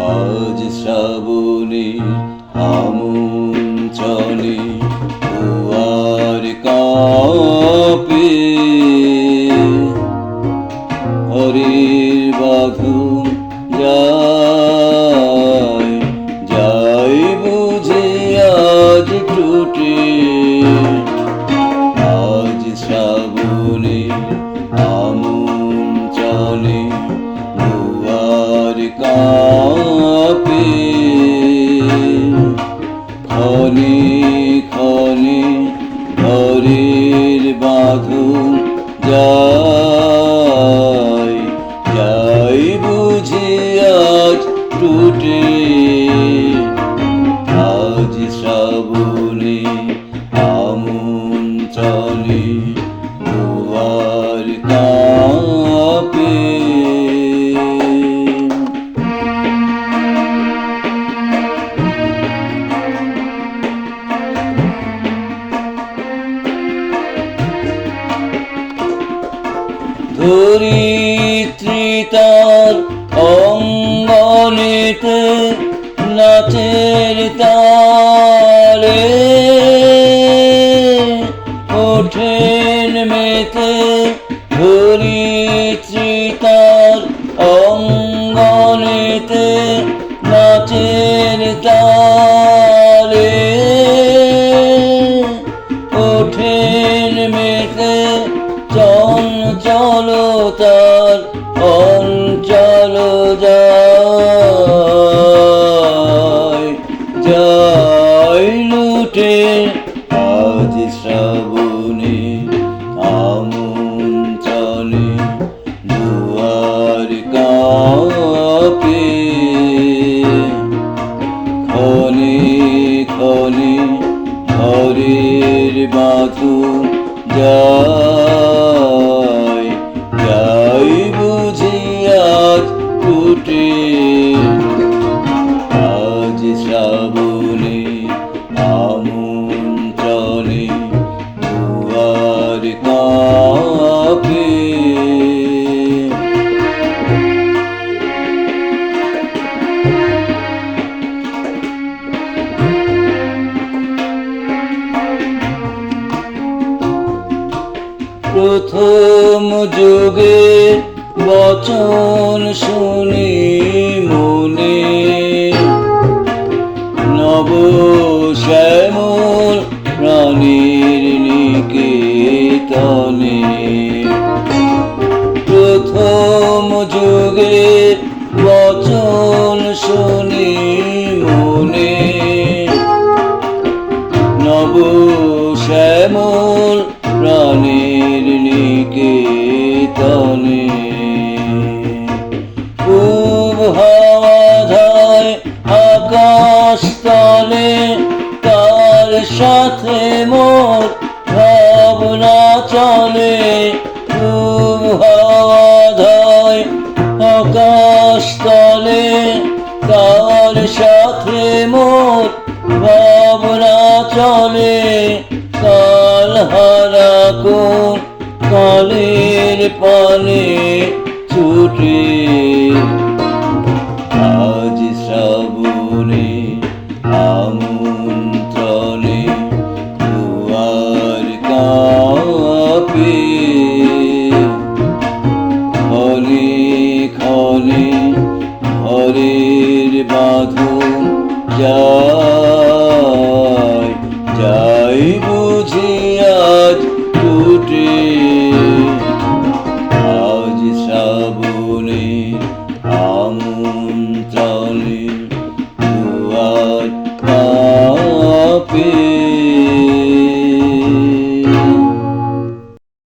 আজ শ্রাবণে আমন চলে দুয়ার কাঁপে, হরির বাঁধন যায় যায় বুঝে আজ টুটে। আজ শ্রাবণে আমন চলে দুয়ার কাঁপে, ক্ষণে ক্ষণে হরির বাঁধন যায় যায় বুঝে আজ টুটে। আজ শ্রাবণে আমন চলে দুয়ার কাঁপে। ধরিত্রী তার অঙ্গনেতে নাচের তালে, ওঠেন মেতে ধরিত্রী তার অঙ্গনেতে নাচের তালে, ওঠেন মেতে চঞ্চল তার অঞ্চল যায় যায় লুটে। আজ শ্রাবণে আমন চলে দুয়ার কাঁপে, ক্ষণে ক্ষণে হরির বাঁধন যায় যায় বুঝি আজ টুটে। আজ শ্রাবণে আমন চলে দুয়ার কাঁপে। প্রথম যুগে বচন শুনি মনে, নব শ্যামল প্রাণীর নিকেতনে। প্রথম যুগে বচন শুনি মনে, নব শ্যামল প্রাণীর নিকেতনে। খুব হাওয়া ধায় আকাশ তলে, তার সাথে মোর ভাবনা চলে। খুব হাওয়া ধায় আকাশ তলে, তার সাথে মোর ভাবনা চলে। কাল হারা কোন কালের পানে ছুটে।